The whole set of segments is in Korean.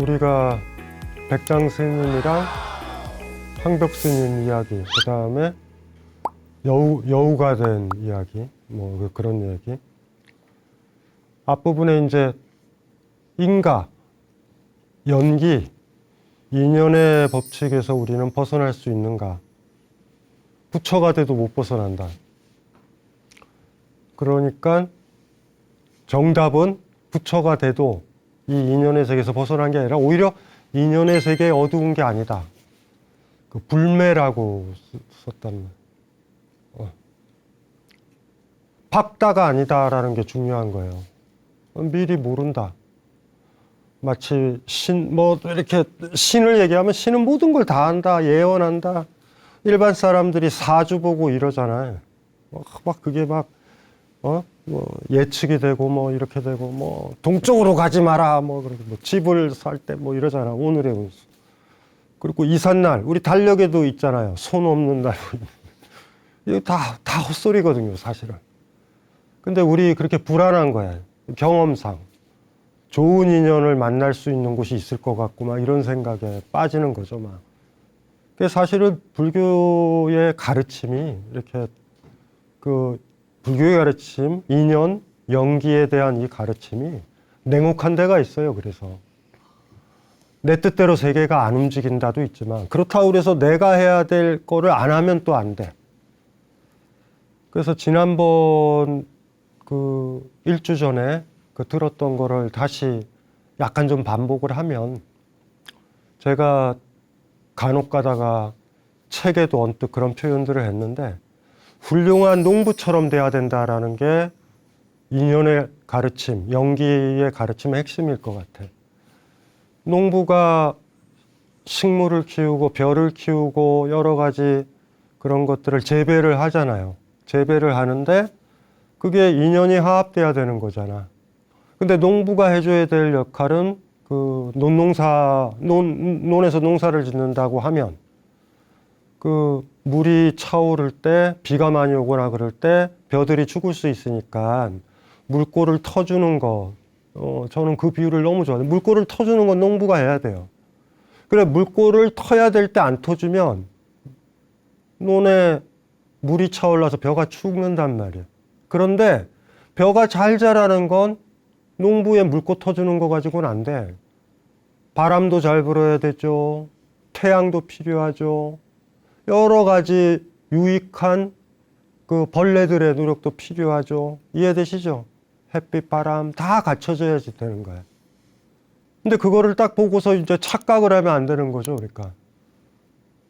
우리가 백장 스님이랑 황벽 스님 이야기, 그 다음에 여우가 된 이야기, 뭐 그런 얘기. 앞부분에 이제 인과, 연기, 인연의 법칙에서 우리는 벗어날 수 있는가? 부처가 돼도 못 벗어난다. 그러니까 정답은 부처가 돼도 이 인연의 세계에서 벗어난 게 아니라 오히려 인연의 세계에 어두운 게 아니다. 그 불매라고 썼단 말. 박다가 아니다라는 게 중요한 거예요. 미리 모른다. 마치 이렇게 신을 얘기하면 신은 모든 걸 다 안다, 예언한다. 일반 사람들이 사주 보고 이러잖아요. 막 그게 예측이 되고 이렇게 되고 동쪽으로 가지 마라 집을 살 때 이러잖아. 오늘의 운수. 그리고 이삿날 우리 달력에도 있잖아요. 손 없는 날. 이거 다 헛소리거든요, 사실은. 근데 우리 그렇게 불안한 거야. 경험상 좋은 인연을 만날 수 있는 곳이 있을 것 같고 이런 생각에 빠지는 거죠. 사실은 불교의 가르침이 이렇게 불교의 가르침, 인연, 연기에 대한 이 가르침이 냉혹한 데가 있어요. 그래서 내 뜻대로 세계가 안 움직인다도 있지만 그렇다고 그래서 내가 해야 될 거를 안 하면 또 안 돼. 그래서 지난번 1주 전에 들었던 거를 다시 약간 좀 반복을 하면, 제가 간혹 가다가 책에도 언뜻 그런 표현들을 했는데, 훌륭한 농부처럼 돼야 된다라는 게 인연의 가르침, 연기의 가르침의 핵심일 것 같아. 농부가 식물을 키우고 벼를 키우고 여러 가지 그런 것들을 재배를 하잖아요. 재배를 하는데 그게 인연이 화합돼야 되는 거잖아. 근데 농부가 해줘야 될 역할은 논에서 농사를 짓는다고 하면 물이 차오를 때, 비가 많이 오거나 그럴 때 벼들이 죽을 수 있으니까 물꼬를 터주는 거, 저는 그 비유를 너무 좋아해요. 물꼬를 터주는 건 농부가 해야 돼요. 그래, 물꼬를 터야 될 때 안 터주면 논에 물이 차올라서 벼가 죽는단 말이에요. 그런데 벼가 잘 자라는 건 농부의 물꼬 터주는 거 가지고는 안 돼. 바람도 잘 불어야 되죠. 태양도 필요하죠. 여러 가지 유익한 벌레들의 노력도 필요하죠. 이해되시죠? 햇빛, 바람 다 갖춰져야지 되는 거야. 근데 그거를 딱 보고서 이제 착각을 하면 안 되는 거죠. 그러니까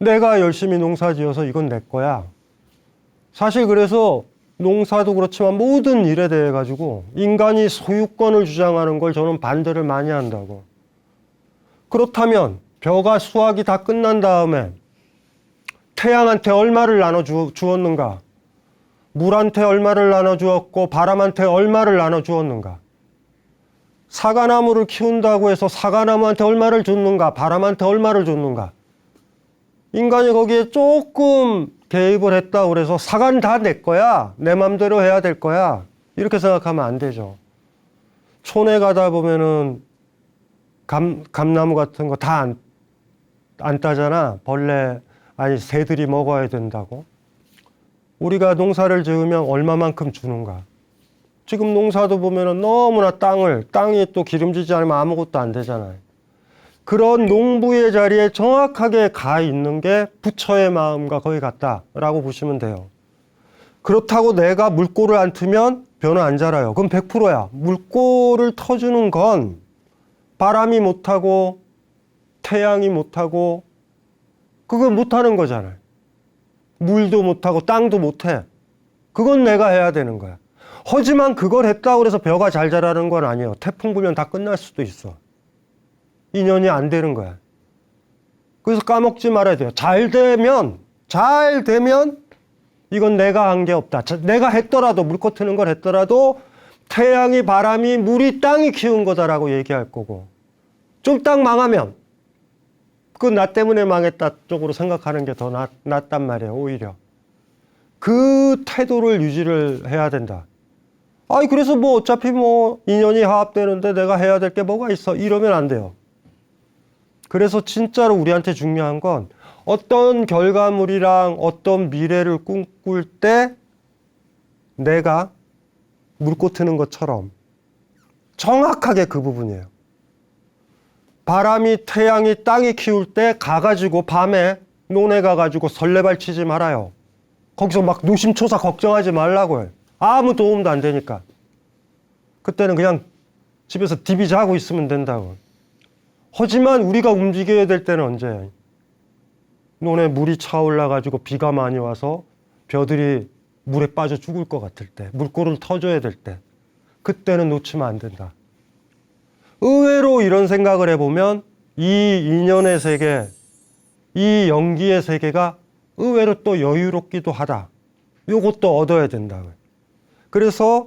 내가 열심히 농사 지어서 이건 내 거야. 사실 그래서 농사도 그렇지만 모든 일에 대해 가지고 인간이 소유권을 주장하는 걸 저는 반대를 많이 한다고. 그렇다면 벼가 수확이 다 끝난 다음에 태양한테 얼마를 나눠 주었는가? 물한테 얼마를 나눠 주었고 바람한테 얼마를 나눠 주었는가? 사과나무를 키운다고 해서 사과나무한테 얼마를 줬는가? 바람한테 얼마를 줬는가? 인간이 거기에 조금 개입을 했다고 그래서 사과는 다 내 거야. 내 맘대로 해야 될 거야. 이렇게 생각하면 안 되죠. 촌에 가다 보면은 감나무 같은 거 다 안 따잖아. 새들이 먹어야 된다고. 우리가 농사를 지으면 얼마만큼 주는가. 지금 농사도 보면은 너무나 땅이 또 기름지지 않으면 아무것도 안 되잖아요. 그런 농부의 자리에 정확하게 가 있는 게 부처의 마음과 거의 같다라고 보시면 돼요. 그렇다고 내가 물꼬를 안 트면 벼는 안 자라요. 그럼 100%야. 물꼬를 터주는 건 바람이 못하고 태양이 못하고 그걸 못하는 거잖아요. 물도 못하고 땅도 못해. 그건 내가 해야 되는 거야. 하지만 그걸 했다고 해서 벼가 잘 자라는 건 아니에요. 태풍 불면 다 끝날 수도 있어. 인연이 안 되는 거야. 그래서 까먹지 말아야 돼요. 잘 되면 이건 내가 한 게 없다. 내가 했더라도, 물꼬 트는 걸 했더라도 태양이, 바람이, 물이, 땅이 키운 거다라고 얘기할 거고, 좀 딱 망하면 나 때문에 망했다 쪽으로 생각하는 게 더 낫단 말이에요. 오히려 그 태도를 유지를 해야 된다. 그래서 어차피 인연이 화합되는데 내가 해야 될 게 뭐가 있어, 이러면 안 돼요. 그래서 진짜로 우리한테 중요한 건 어떤 결과물이랑 어떤 미래를 꿈꿀 때 내가 물꽃 트는 것처럼 정확하게 그 부분이에요. 바람이, 태양이, 땅이 키울 때 가가지고 밤에 논에 가가지고 설레발 치지 말아요. 거기서 막 노심초사 걱정하지 말라고요. 아무 도움도 안 되니까. 그때는 그냥 집에서 디비 자고 있으면 된다고. 하지만 우리가 움직여야 될 때는 언제예요? 논에 물이 차올라가지고 비가 많이 와서 벼들이 물에 빠져 죽을 것 같을 때, 물꼬를 터줘야 될 때, 그때는 놓치면 안 된다. 의외로 이런 생각을 해보면 이 인연의 세계, 이 연기의 세계가 의외로 또 여유롭기도 하다. 요것도 얻어야 된다. 그래서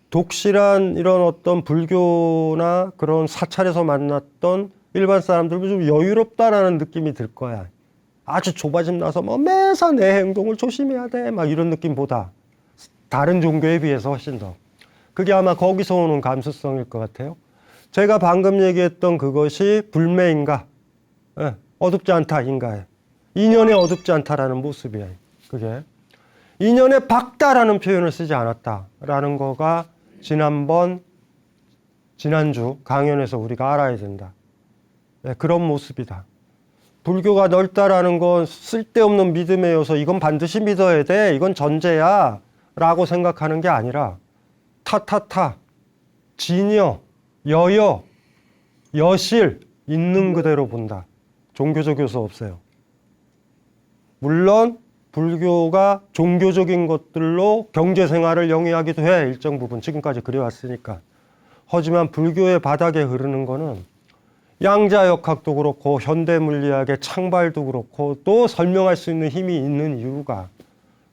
독실한 이런 어떤 불교나 그런 사찰에서 만났던 일반 사람들도 좀 여유롭다라는 느낌이 들 거야. 아주 좁아짐 나서 뭐 매사 내 행동을 조심해야 돼. 막 이런 느낌보다 다른 종교에 비해서 훨씬 더. 그게 아마 거기서 오는 감수성일 것 같아요. 제가 방금 얘기했던 그것이 불매인가? 예, 어둡지 않다, 인가에. 인연에 어둡지 않다라는 모습이에요. 그게. 인연에 밝다라는 표현을 쓰지 않았다라는 거가 지난주 강연에서 우리가 알아야 된다. 네, 그런 모습이다. 불교가 넓다라는 건 쓸데없는 믿음의 요소, 이건 반드시 믿어야 돼, 이건 전제야 라고 생각하는 게 아니라 타타타, 진여, 여여, 여실 있는 그대로 본다. 종교적 요소 없어요. 물론 불교가 종교적인 것들로 경제생활을 영위하기도 해. 일정 부분 지금까지 그래왔으니까. 하지만 불교의 바닥에 흐르는 거는 양자역학도 그렇고 현대물리학의 창발도 그렇고 또 설명할 수 있는 힘이 있는 이유가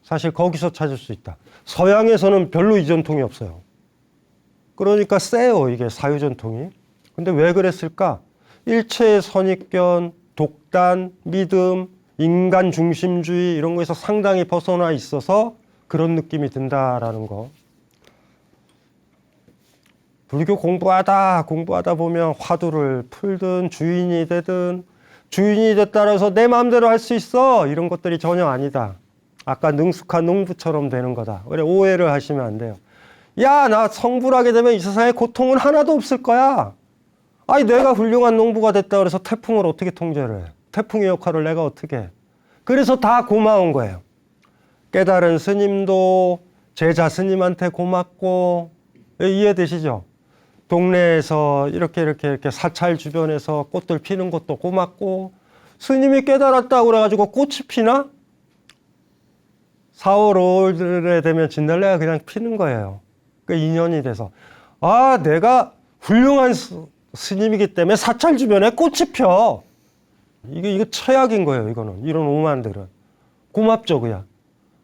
사실 거기서 찾을 수 있다. 서양에서는 별로 이 전통이 없어요. 그러니까 세요, 이게 사유전통이. 근데 왜 그랬을까? 일체의 선입견, 독단, 믿음, 인간 중심주의 이런 거에서 상당히 벗어나 있어서 그런 느낌이 든다라는 거. 불교 공부하다 보면 화두를 풀든 주인이 되든 주인이 됐다라서 내 마음대로 할 수 있어 이런 것들이 전혀 아니다. 아까 능숙한 농부처럼 되는 거다. 그래, 오해를 하시면 안 돼요. 야, 나 성불하게 되면 이 세상에 고통은 하나도 없을 거야. 아니, 내가 훌륭한 농부가 됐다 그래서 태풍을 어떻게 통제를 해? 태풍의 역할을 내가 어떻게 해? 그래서 다 고마운 거예요. 깨달은 스님도 제자 스님한테 고맙고, 이해되시죠? 동네에서 이렇게 사찰 주변에서 꽃들 피는 것도 고맙고, 스님이 깨달았다고 그래가지고 꽃이 피나? 4월, 5월에 되면 진달래가 그냥 피는 거예요. 그 인연이 돼서. 아, 내가 훌륭한 스님이기 때문에 사찰 주변에 꽃이 펴. 이거 최악인 거예요, 이거는. 이런 오만들은. 고맙죠, 그냥.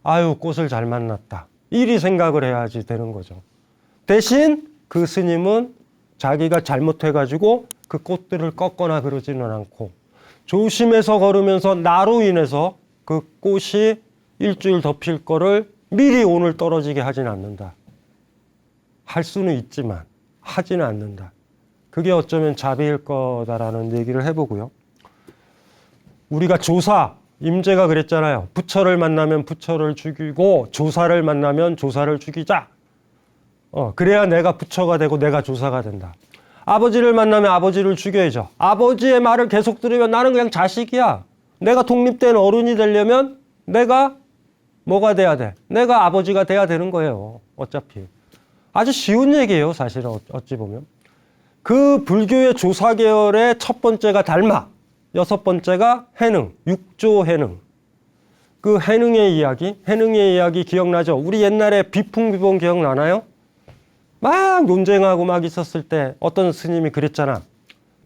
아유, 꽃을 잘 만났다. 이리 생각을 해야지 되는 거죠. 대신 그 스님은 자기가 잘못해가지고 그 꽃들을 꺾거나 그러지는 않고 조심해서 걸으면서 나로 인해서 그 꽃이 일주일 더 필 거를 미리 오늘 떨어지게 하진 않는다. 할 수는 있지만 하지는 않는다. 그게 어쩌면 자비일 거다라는 얘기를 해보고요. 우리가 조사, 임재가 그랬잖아요. 부처를 만나면 부처를 죽이고 조사를 만나면 조사를 죽이자. 그래야 내가 부처가 되고 내가 조사가 된다. 아버지를 만나면 아버지를 죽여야죠. 아버지의 말을 계속 들으면 나는 그냥 자식이야. 내가 독립된 어른이 되려면 내가 뭐가 돼야 돼? 내가 아버지가 돼야 되는 거예요. 어차피. 아주 쉬운 얘기예요, 사실은 어찌 보면. 그 불교의 조사 계열의 첫 번째가 달마, 여섯 번째가 해능, 육조 해능. 그 해능의 이야기 기억나죠? 우리 옛날에 비풍비봉 기억나나요? 막 논쟁하고 막 있었을 때 어떤 스님이 그랬잖아.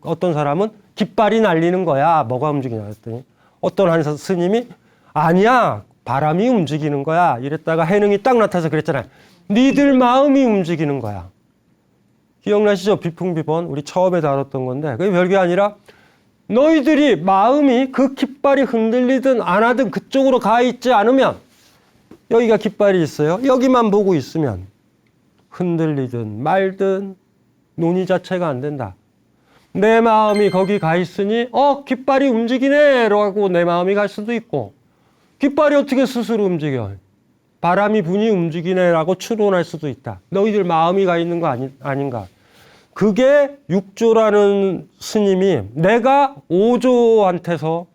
어떤 사람은 깃발이 날리는 거야. 뭐가 움직이냐 했더니 어떤 한 스님이 아니야, 바람이 움직이는 거야. 이랬다가 해능이 딱 나타나서 그랬잖아요. 니들 마음이 움직이는 거야. 기억나시죠? 비풍비번 우리 처음에 다뤘던 건데 그게 별게 아니라 너희들이 마음이 그 깃발이 흔들리든 안 하든 그쪽으로 가 있지 않으면 여기가 깃발이 있어요. 여기만 보고 있으면 흔들리든 말든 논의 자체가 안 된다. 내 마음이 거기 가 있으니 깃발이 움직이네 라고 내 마음이 갈 수도 있고, 깃발이 어떻게 스스로 움직여? 바람이 부니 움직이네 라고 추론할 수도 있다. 너희들 마음이 가 있는 거 아닌가? 그게 육조라는 스님이 내가 오조한테서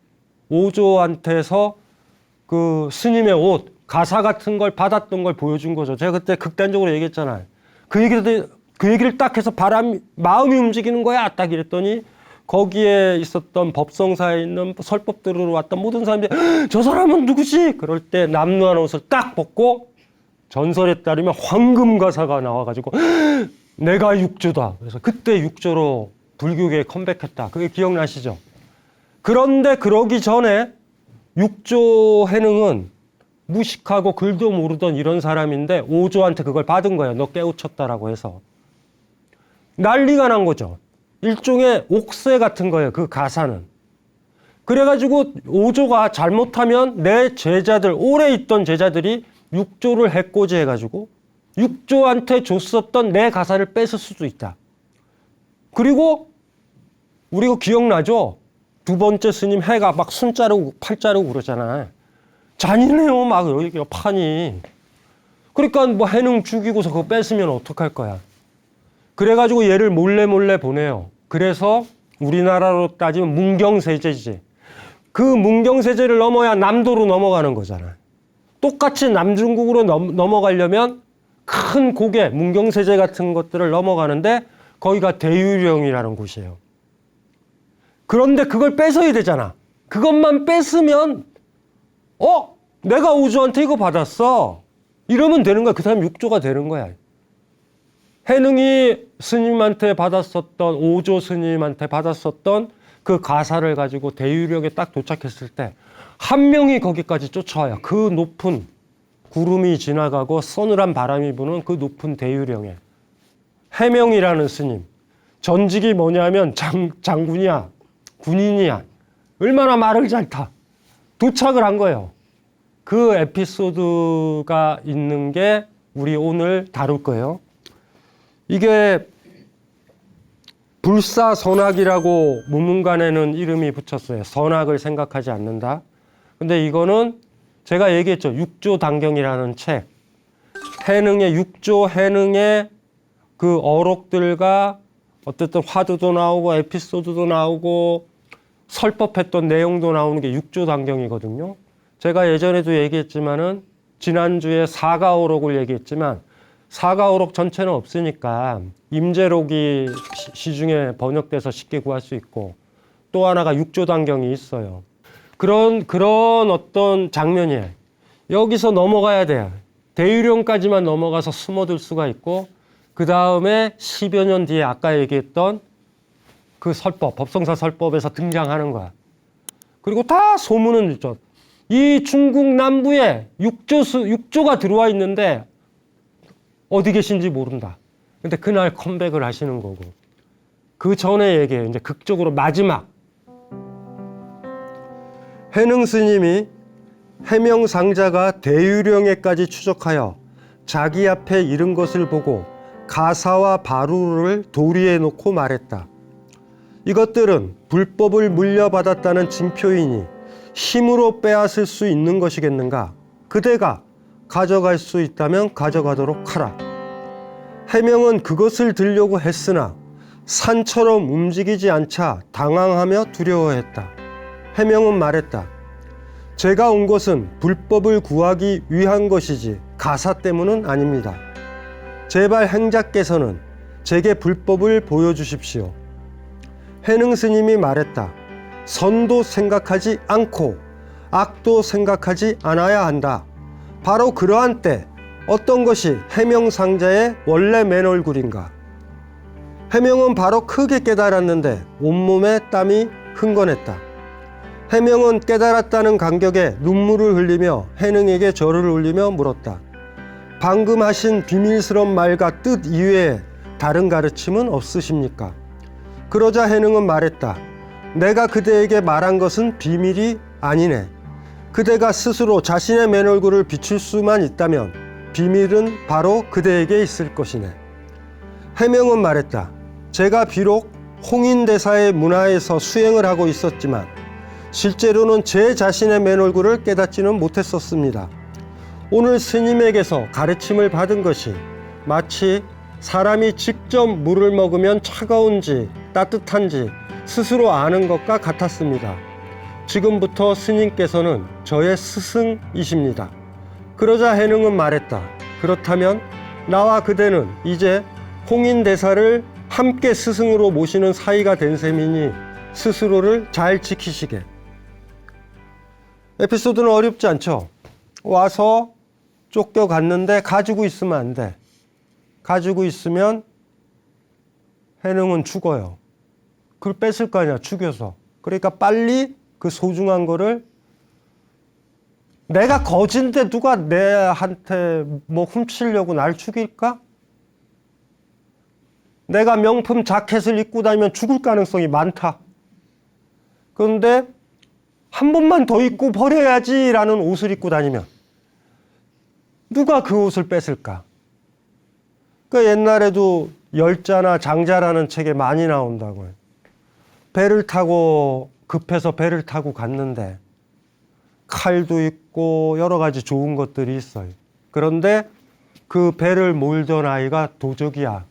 그 스님의 옷, 가사 같은 걸 받았던 걸 보여준 거죠. 제가 그때 극단적으로 얘기했잖아요. 그 얘기를 딱 해서 마음이 움직이는 거야. 딱 이랬더니 거기에 있었던 법성사에 있는 설법 들으러 왔던 모든 사람들이 저 사람은 누구지? 그럴 때 남루한 옷을 딱 벗고 전설에 따르면 황금 가사가 나와가지고 내가 육조다. 그래서 그때 육조로 불교계에 컴백했다. 그게 기억나시죠? 그런데 그러기 전에 육조 해능은 무식하고 글도 모르던 이런 사람인데 오조한테 그걸 받은 거예요. 너 깨우쳤다라고 해서. 난리가 난 거죠. 일종의 옥새 같은 거예요. 그 가사는. 그래가지고 오조가 잘못하면 내 제자들, 오래 있던 제자들이 육조를 해코지 해가지고 육조한테 줬었던 내 가사를 뺏을 수도 있다. 그리고 우리가 기억나죠? 두 번째 스님 해가 막 손 자르고 팔 자르고 그러잖아요. 잔인해요. 막 여기가 판이. 그러니까 뭐 해능 죽이고서 그거 뺏으면 어떡할 거야. 그래가지고 얘를 몰래 보내요. 그래서 우리나라로 따지면 문경세제지. 그 문경세제를 넘어야 남도로 넘어가는 거잖아요. 똑같이 남중국으로 넘어가려면 큰 고개, 문경세제 같은 것들을 넘어가는데 거기가 대유령이라는 곳이에요. 그런데 그걸 뺏어야 되잖아. 그것만 뺏으면 내가 오조한테 이거 받았어. 이러면 되는 거야. 그 사람 육조가 되는 거야. 해능이 스님한테 받았었던, 오조 스님한테 받았었던 그 가사를 가지고 대유령에 딱 도착했을 때 한 명이 거기까지 쫓아와요. 그 높은 구름이 지나가고 서늘한 바람이 부는 그 높은 대유령에. 해명이라는 스님. 전직이 뭐냐면 장군이야. 군인이야. 얼마나 말을 잘 타. 도착을 한 거예요. 그 에피소드가 있는 게 우리 오늘 다룰 거예요. 이게 불사선악이라고 무문관에는 이름이 붙였어요. 선악을 생각하지 않는다. 근데 이거는 제가 얘기했죠. 육조단경이라는 책. 해능의 육조 해능의 그 어록들과 어쨌든 화두도 나오고 에피소드도 나오고 설법했던 내용도 나오는 게 육조단경이거든요. 제가 예전에도 얘기했지만은 지난주에 사가오록을 얘기했지만 사가오록 전체는 없으니까 임재록이 시중에 번역돼서 쉽게 구할 수 있고 또 하나가 육조단경이 있어요. 그런 어떤 장면이에요. 여기서 넘어가야 돼요. 대유령까지만 넘어가서 숨어들 수가 있고 그 다음에 10여 년 뒤에 아까 얘기했던 그 설법, 법성사 설법에서 등장하는 거야. 그리고 다 소문은 있죠. 이 중국 남부에 육조가 들어와 있는데 어디 계신지 모른다. 근데 그날 컴백을 하시는 거고. 그 전에 얘기해요. 이제 극적으로 마지막. 해능 스님이 해명상자가 대유령에까지 추적하여 자기 앞에 이른 것을 보고 가사와 바루를 도리에 놓고 말했다. 이것들은 불법을 물려받았다는 징표이니 힘으로 빼앗을 수 있는 것이겠는가? 그대가 가져갈 수 있다면 가져가도록 하라. 해명은 그것을 들려고 했으나 산처럼 움직이지 않자 당황하며 두려워했다. 해명은 말했다. 제가 온 것은 불법을 구하기 위한 것이지 가사 때문은 아닙니다. 제발 행자께서는 제게 불법을 보여주십시오. 해능 스님이 말했다. 선도 생각하지 않고 악도 생각하지 않아야 한다. 바로 그러한 때 어떤 것이 해명상자의 원래 맨얼굴인가? 해명은 바로 크게 깨달았는데 온몸에 땀이 흥건했다. 해명은 깨달았다는 감격에 눈물을 흘리며 해능에게 절을 올리며 물었다. 방금 하신 비밀스러운 말과 뜻 이외에 다른 가르침은 없으십니까? 그러자 해능은 말했다. 내가 그대에게 말한 것은 비밀이 아니네. 그대가 스스로 자신의 맨얼굴을 비출 수만 있다면 비밀은 바로 그대에게 있을 것이네. 해명은 말했다. 제가 비록 홍인대사의 문화에서 수행을 하고 있었지만 실제로는 제 자신의 맨얼굴을 깨닫지는 못했었습니다. 오늘 스님에게서 가르침을 받은 것이 마치 사람이 직접 물을 먹으면 차가운지 따뜻한지 스스로 아는 것과 같았습니다. 지금부터 스님께서는 저의 스승이십니다. 그러자 해능은 말했다. 그렇다면 나와 그대는 이제 홍인대사를 함께 스승으로 모시는 사이가 된 셈이니 스스로를 잘 지키시게. 에피소드는 어렵지 않죠. 와서 쫓겨갔는데 가지고 있으면 안 돼. 가지고 있으면 해능은 죽어요. 그걸 뺏을 거 아니야, 죽여서. 그러니까 빨리 그 소중한 거를, 내가 거진데 누가 내한테 뭐 훔치려고 날 죽일까? 내가 명품 자켓을 입고 다니면 죽을 가능성이 많다. 그런데 한 번만 더 입고 버려야지라는 옷을 입고 다니면 누가 그 옷을 뺏을까? 그 옛날에도 열자나 장자라는 책에 많이 나온다고요. 배를 타고, 급해서 배를 타고 갔는데 칼도 있고 여러 가지 좋은 것들이 있어요. 그런데 그 배를 몰던 아이가 도적이야.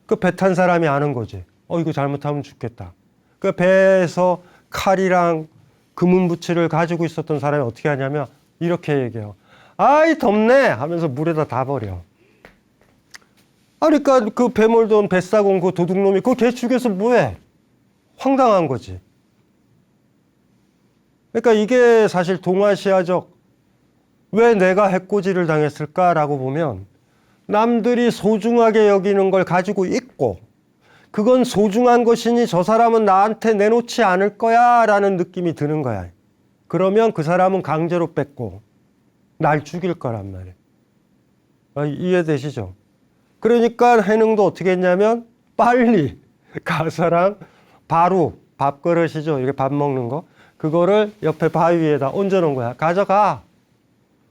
그 배 탄 사람이 아는 거지. 이거 잘못하면 죽겠다. 그 배에서 칼이랑 금은부치를 가지고 있었던 사람이 어떻게 하냐면 이렇게 얘기해요. 아이 덥네 하면서 물에다 다 버려. 그러니까 그 배 몰던 뱃사공 그 도둑놈이 그 개 죽여서 뭐해? 황당한 거지. 그러니까 이게 사실 동아시아적, 왜 내가 해코지를 당했을까라고 보면 남들이 소중하게 여기는 걸 가지고 있고 그건 소중한 것이니 저 사람은 나한테 내놓지 않을 거야 라는 느낌이 드는 거야. 그러면 그 사람은 강제로 뺏고 날 죽일 거란 말이에요. 이해되시죠? 그러니까 해능도 어떻게 했냐면 빨리 가사랑 바로 밥그릇이죠. 이게 밥 먹는 거. 그거를 옆에 바위 위에다 얹어놓은 거야. 가져가.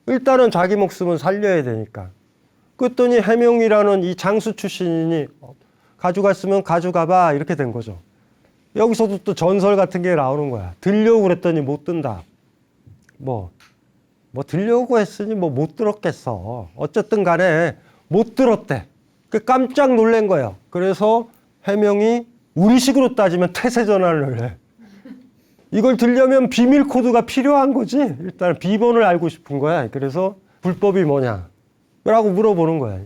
일단은 자기 목숨은 살려야 되니까. 그랬더니 해명이라는 이 장수 출신이 가져갔으면 가져가봐 이렇게 된 거죠. 여기서도 또 전설 같은 게 나오는 거야. 들려고 그랬더니 못 든다. 뭐 들려고 했으니 못 들었겠어. 어쨌든 간에 못 들었대. 깜짝 놀란 거예요. 그래서 해명이 우리식으로 따지면 태세 전환을 해. 이걸 들려면 비밀 코드가 필요한 거지. 일단 비번을 알고 싶은 거야. 그래서 불법이 뭐냐? 라고 물어보는 거야.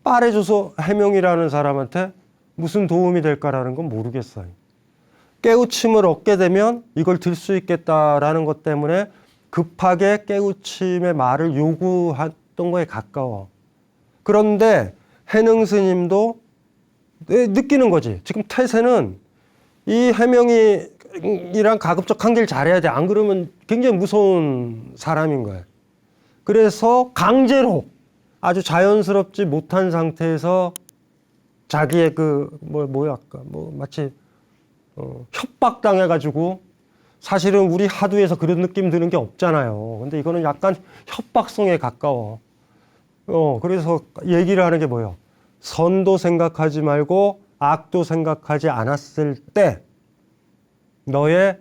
빨해줘서 해명이라는 사람한테 무슨 도움이 될까라는 건 모르겠어요. 깨우침을 얻게 되면 이걸 들 수 있겠다라는 것 때문에 급하게 깨우침의 말을 요구했던 거에 가까워. 그런데 해능 스님도 느끼는 거지. 지금 태세는 이 해명이랑 가급적 관계를 잘해야 돼. 안 그러면 굉장히 무서운 사람인 거야. 그래서 강제로 아주 자연스럽지 못한 상태에서 자기의 마치 협박당해가지고, 사실은 우리 하두에서 그런 느낌 드는 게 없잖아요. 근데 이거는 약간 협박성에 가까워. 그래서 얘기를 하는 게 뭐예요? 선도 생각하지 말고 악도 생각하지 않았을 때 너의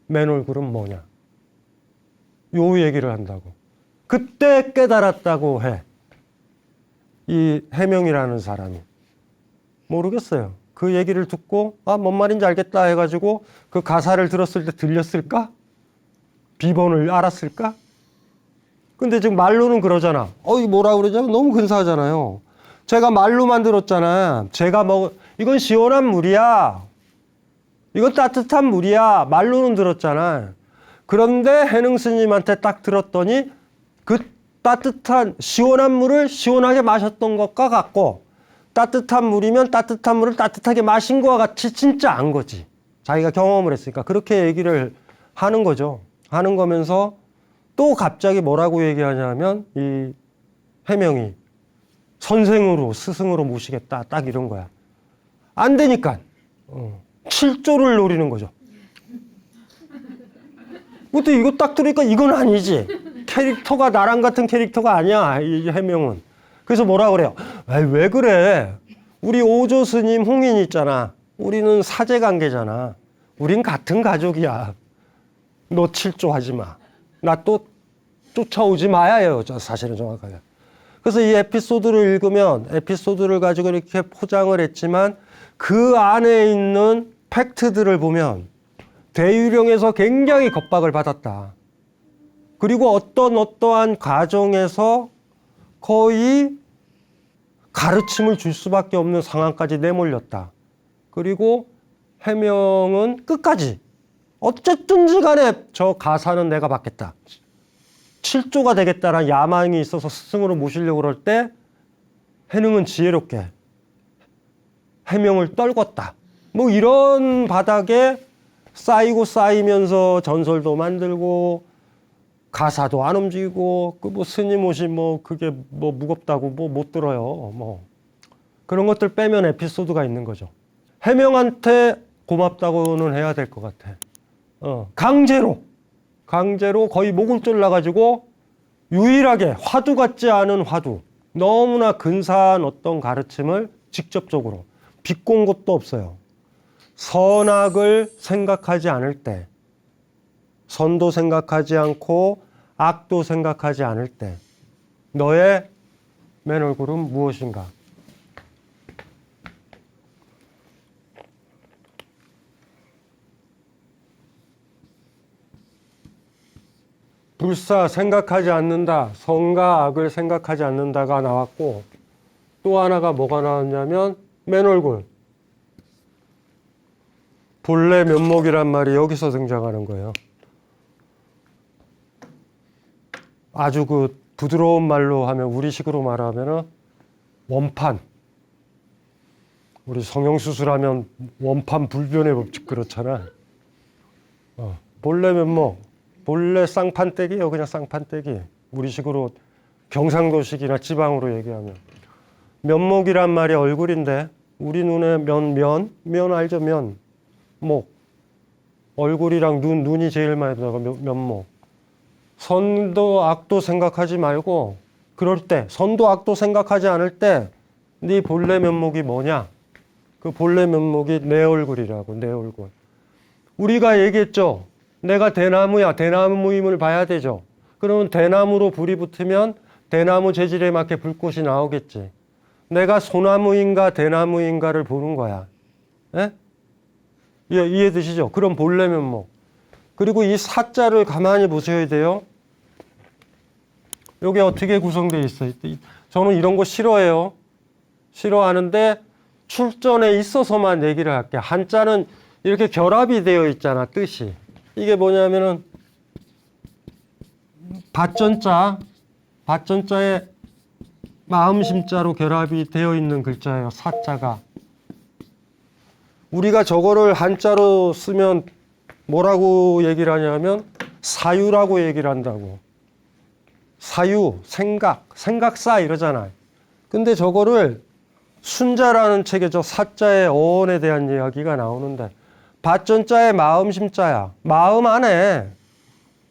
맨얼굴은 뭐냐? 요 얘기를 한다고. 그때 깨달았다고 해. 이 해명이라는 사람이. 모르겠어요. 그 얘기를 듣고 뭔 말인지 알겠다 해가지고 그 가사를 들었을 때 들렸을까? 비번을 알았을까? 근데 지금 말로는 그러잖아. 이 뭐라 그러냐면 너무 근사하잖아요. 제가 말로만 들었잖아. 이건 시원한 물이야. 이건 따뜻한 물이야. 말로는 들었잖아. 그런데 해능 스님한테 딱 들었더니 그 따뜻한 시원한 물을 시원하게 마셨던 것과 같고, 따뜻한 물이면 따뜻한 물을 따뜻하게 마신 것과 같이 진짜 안 거지. 자기가 경험을 했으니까 그렇게 얘기를 하는 거죠. 하는 거면서 또 갑자기 뭐라고 얘기하냐면 이 해명이 선생으로 스승으로 모시겠다 딱 이런 거야. 안 되니까 7조를 노리는 거죠. 근데 이거 딱 들으니까 이건 아니지. 캐릭터가 나랑 같은 캐릭터가 아니야, 이 해명은. 그래서 뭐라 그래요? 왜 그래? 우리 오조 스님 홍인 있잖아. 우리는 사제관계잖아. 우린 같은 가족이야. 너 칠조하지 마. 나 또 쫓아오지 마야 해요. 사실은 정확하게. 그래서 이 에피소드를 읽으면 에피소드를 가지고 이렇게 포장을 했지만 그 안에 있는 팩트들을 보면 대유령에서 굉장히 겁박을 받았다. 그리고 어떠한 가정에서 거의 가르침을 줄 수밖에 없는 상황까지 내몰렸다. 그리고 해명은 끝까지 어쨌든지 간에 저 가사는 내가 받겠다. 7조가 되겠다라는 야망이 있어서 스승으로 모시려고 그럴 때 해능은 지혜롭게 해명을 떨궜다. 뭐 이런 바닥에 쌓이고 쌓이면서 전설도 만들고 가사도 안 움직이고 그 뭐 스님 옷이 뭐 그게 뭐 무겁다고 뭐 못 들어요. 뭐 그런 것들 빼면 에피소드가 있는 거죠. 해명한테 고맙다고는 해야 될 것 같아. 강제로 거의 목을 졸라가지고 유일하게 화두 같지 않은 화두, 너무나 근사한 어떤 가르침을 직접적으로 비꼰 것도 없어요. 선악을 생각하지 않을 때, 선도 생각하지 않고 악도 생각하지 않을 때 너의 맨 얼굴은 무엇인가? 불사 생각하지 않는다, 선과 악을 생각하지 않는다가 나왔고 또 하나가 뭐가 나왔냐면 맨 얼굴, 본래 면목이란 말이 여기서 등장하는 거예요. 아주 그 부드러운 말로 하면 우리식으로 말하면은 원판. 우리 성형수술하면 원판 불변의 법칙 그렇잖아. 본래 면목, 본래 쌍판떼기예요. 그냥 쌍판떼기. 우리식으로 경상도식이나 지방으로 얘기하면 면목이란 말이 얼굴인데 우리 눈에 면 알죠? 목. 얼굴이랑 눈이 제일 많이 들어가 면목. 선도 악도 생각하지 말고 그럴 때 선도 악도 생각하지 않을 때 네 본래 면목이 뭐냐? 그 본래 면목이 내 얼굴이라고. 내 얼굴. 우리가 얘기했죠. 내가 대나무야. 대나무임을 봐야 되죠. 그러면 대나무로 불이 붙으면 대나무 재질에 맞게 불꽃이 나오겠지. 내가 소나무인가 대나무인가를 보는 거야. 예? 이해되시죠? 그럼 본래 면목. 그리고 이 사자를 가만히 보셔야 돼요. 이게 어떻게 구성되어 있어요? 저는 이런 거 싫어해요. 싫어하는데 출전에 있어서만 얘기를 할게요. 한자는 이렇게 결합이 되어 있잖아, 뜻이. 이게 뭐냐면은 밭전자에 마음심자로 결합이 되어 있는 글자예요. 사자가. 우리가 저거를 한자로 쓰면 뭐라고 얘기를 하냐면 사유라고 얘기를 한다고. 사유, 생각사 이러잖아요. 근데 저거를 순자라는 책에 저 사자의 어원에 대한 이야기가 나오는데 밭전자의 마음심자야. 마음 안에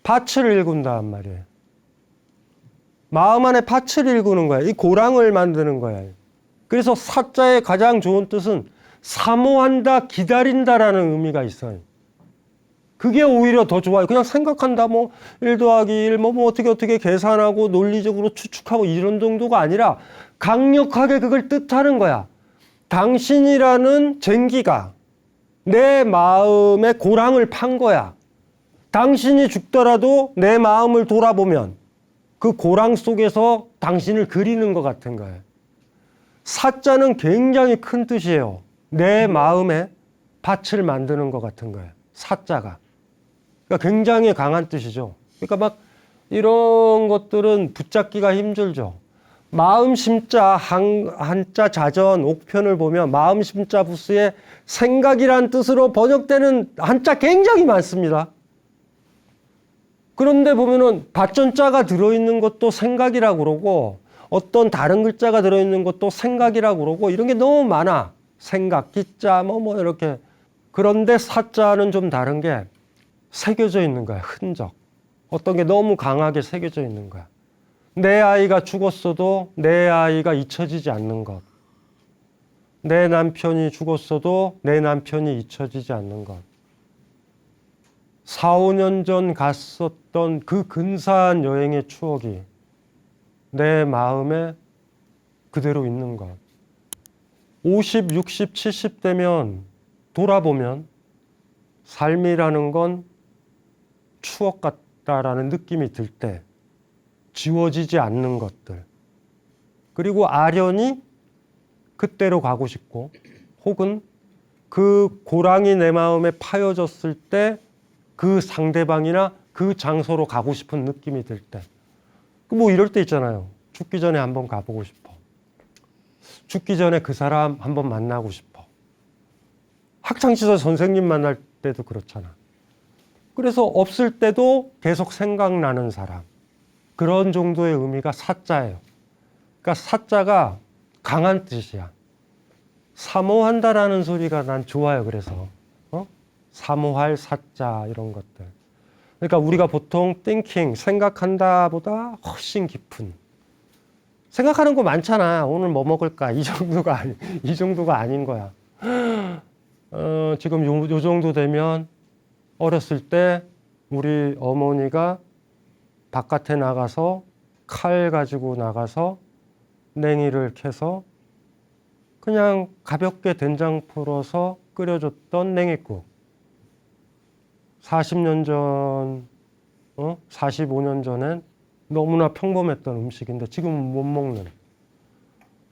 밭을 일군단 말이에요. 마음 안에 밭을 일구는 거야. 이 고랑을 만드는 거야. 그래서 사자의 가장 좋은 뜻은 사모한다, 기다린다라는 의미가 있어요. 그게 오히려 더 좋아요. 그냥 생각한다, 1 더하기 1, 어떻게 계산하고 논리적으로 추측하고 이런 정도가 아니라 강력하게 그걸 뜻하는 거야. 당신이라는 쟁기가 내 마음의 고랑을 판 거야. 당신이 죽더라도 내 마음을 돌아보면 그 고랑 속에서 당신을 그리는 것 같은 거예요. 사자는 굉장히 큰 뜻이에요. 내 마음에 밭을 만드는 것 같은 거예요. 사자가. 그러니까 굉장히 강한 뜻이죠. 그러니까 막 이런 것들은 붙잡기가 힘들죠. 마음심자 한자 자전 옥편을 보면 마음심자 부스에 생각이란 뜻으로 번역되는 한자 굉장히 많습니다. 그런데 보면은 밭전자가 들어있는 것도 생각이라고 그러고 어떤 다른 글자가 들어있는 것도 생각이라고 그러고 이런 게 너무 많아. 생각, 기자, 이렇게. 그런데 사자는 좀 다른 게 새겨져 있는 거야. 흔적. 어떤 게 너무 강하게 새겨져 있는 거야. 내 아이가 죽었어도 내 아이가 잊혀지지 않는 것. 내 남편이 죽었어도 내 남편이 잊혀지지 않는 것. 4, 5년 전 갔었던 그 근사한 여행의 추억이 내 마음에 그대로 있는 것. 50, 60, 70 되면 돌아보면 삶이라는 건 추억 같다라는 느낌이 들 때 지워지지 않는 것들. 그리고 아련히 그때로 가고 싶고 혹은 그 고랑이 내 마음에 파여졌을 때 그 상대방이나 그 장소로 가고 싶은 느낌이 들 때. 뭐 이럴 때 있잖아요. 죽기 전에 한번 가보고 싶어. 죽기 전에 그 사람 한번 만나고 싶어. 학창시절 선생님 만날 때도 그렇잖아. 그래서 없을 때도 계속 생각나는 사람. 그런 정도의 의미가 사자예요. 그러니까 사자가 강한 뜻이야. 사모한다라는 소리가 난 좋아요. 그래서 사모할 사자 이런 것들. 그러니까 우리가 보통 thinking, 생각한다보다 훨씬 깊은. 생각하는 거 많잖아. 오늘 뭐 먹을까? 이 정도가 아닌 거야. 지금 요 정도 되면 어렸을 때 우리 어머니가 바깥에 나가서 칼 가지고 나가서 냉이를 캐서 그냥 가볍게 된장 풀어서 끓여줬던 냉이국. 40년 전, 45년 전엔 너무나 평범했던 음식인데 지금은 못 먹는.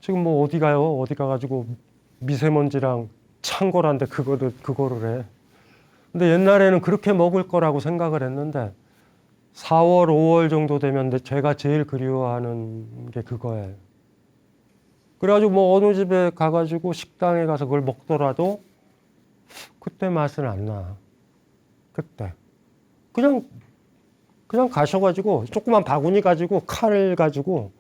지금 뭐 어디 가요? 어디 가가지고 미세먼지랑 창궐한데 그거를 해. 근데 옛날에는 그렇게 먹을 거라고 생각을 했는데 4월, 5월 정도 되면 제가 제일 그리워하는 게 그거예요. 그래가지고 뭐 어느 집에 가가지고 식당에 가서 그걸 먹더라도 그때 맛은 안 나. 그때. 그냥 가셔가지고 조그만 바구니 가지고 칼 가지고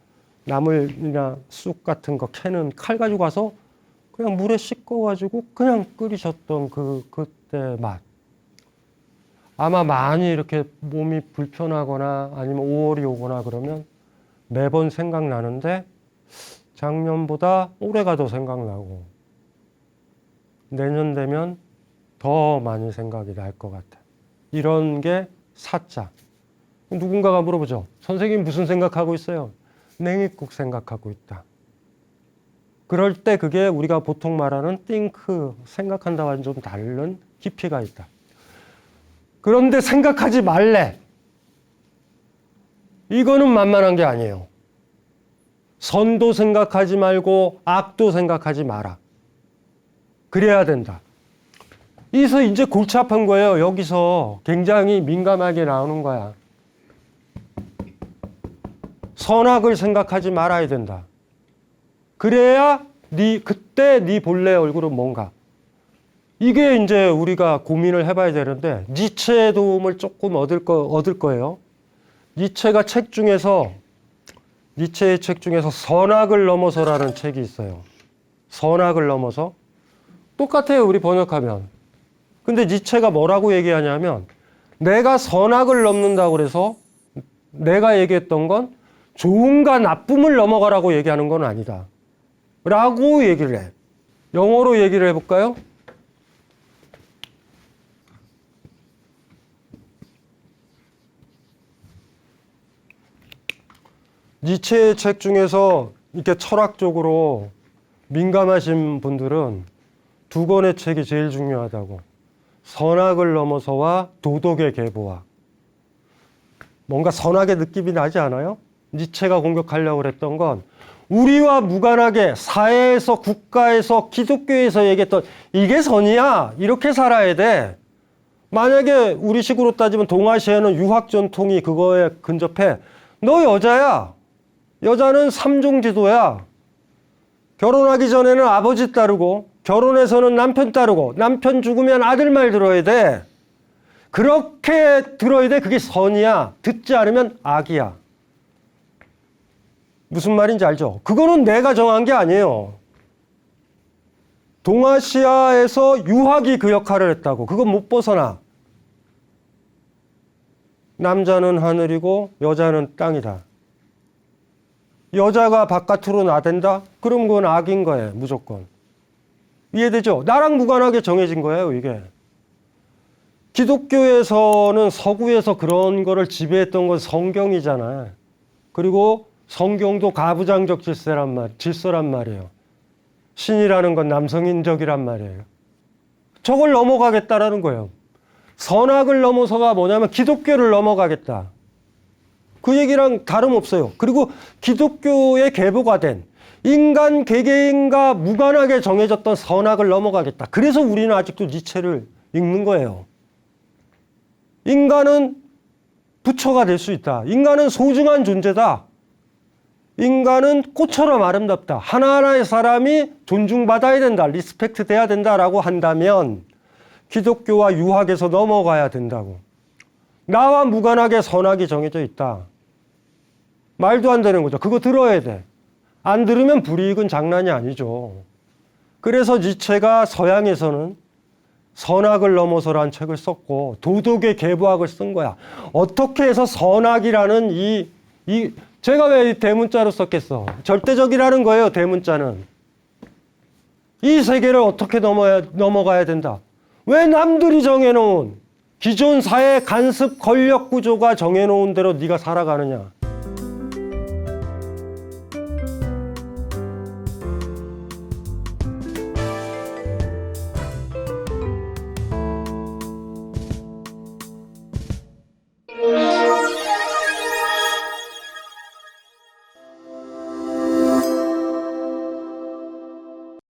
나물이나 쑥 같은 거 캐는 칼 가지고 가서 그냥 물에 씻어가지고 그냥 끓이셨던 그때 맛. 아마 많이 이렇게 몸이 불편하거나 아니면 5월이 오거나 그러면 매번 생각나는데 작년보다 올해가 더 생각나고 내년 되면 더 많이 생각이 날 것 같아. 이런 게 사자. 누군가가 물어보죠. 선생님 무슨 생각하고 있어요? 냉이국 생각하고 있다. 그럴 때 그게 우리가 보통 말하는 think, 생각한다와는 좀 다른 깊이가 있다. 그런데 생각하지 말래. 이거는 만만한 게 아니에요. 선도 생각하지 말고 악도 생각하지 마라. 그래야 된다. 여기서 이제 골치 아픈 거예요. 여기서 굉장히 민감하게 나오는 거야. 선악을 생각하지 말아야 된다. 그래야 그때 네 본래 얼굴은 뭔가. 이게 이제 우리가 고민을 해봐야 되는데 니체의 도움을 조금 얻을 거예요. 니체의 책 중에서 선악을 넘어서라는 책이 있어요. 선악을 넘어서. 똑같아요. 우리 번역하면. 근데 니체가 뭐라고 얘기하냐면 내가 선악을 넘는다고 그래서 내가 얘기했던 건 좋음과 나쁨을 넘어가라고 얘기하는 건 아니다. 라고 얘기를 해. 영어로 얘기를 해볼까요? 니체의 책 중에서 이렇게 철학적으로 민감하신 분들은 두 권의 책이 제일 중요하다고. 선악을 넘어서와 도덕의 계보와. 뭔가 선악의 느낌이 나지 않아요? 니체가 공격하려고 했던 건 우리와 무관하게 사회에서, 국가에서, 기독교에서 얘기했던 이게 선이야. 이렇게 살아야 돼. 만약에 우리식으로 따지면 동아시아는 유학 전통이 그거에 근접해. 너 여자야. 여자는 삼종지도야. 결혼하기 전에는 아버지 따르고 결혼해서는 남편 따르고 남편 죽으면 아들 말 들어야 돼. 그렇게 들어야 돼. 그게 선이야. 듣지 않으면 악이야. 무슨 말인지 알죠? 그거는 내가 정한 게 아니에요. 동아시아에서 유학이 그 역할을 했다고. 그건 못 벗어나. 남자는 하늘이고 여자는 땅이다. 여자가 바깥으로 나댄다? 그럼 그건 악인 거예요. 무조건. 이해되죠? 나랑 무관하게 정해진 거예요, 이게. 기독교에서는 서구에서 그런 거를 지배했던 건 성경이잖아요. 그리고 성경도 가부장적 질서란 말이에요. 신이라는 건 남성인적이란 말이에요. 저걸 넘어가겠다라는 거예요. 선악을 넘어서가 뭐냐면 기독교를 넘어가겠다. 그 얘기랑 다름없어요. 그리고 기독교의 계보가 된 인간 개개인과 무관하게 정해졌던 선악을 넘어가겠다. 그래서 우리는 아직도 니체를 읽는 거예요. 인간은 부처가 될 수 있다. 인간은 소중한 존재다. 인간은 꽃처럼 아름답다. 하나하나의 사람이 존중받아야 된다. 리스펙트 돼야 된다라고 한다면 기독교와 유학에서 넘어가야 된다고. 나와 무관하게 선악이 정해져 있다. 말도 안 되는 거죠. 그거 들어야 돼. 안 들으면 불이익은 장난이 아니죠. 그래서 니체가 서양에서는 선악을 넘어서라는 책을 썼고 도덕의 계보학을 쓴 거야. 어떻게 해서 선악이라는 제가 왜 이 대문자로 썼겠어? 절대적이라는 거예요, 대문자는. 이 세계를 어떻게 넘어가야 된다. 왜 남들이 정해놓은 기존 사회 간섭 권력 구조가 정해놓은 대로 네가 살아가느냐.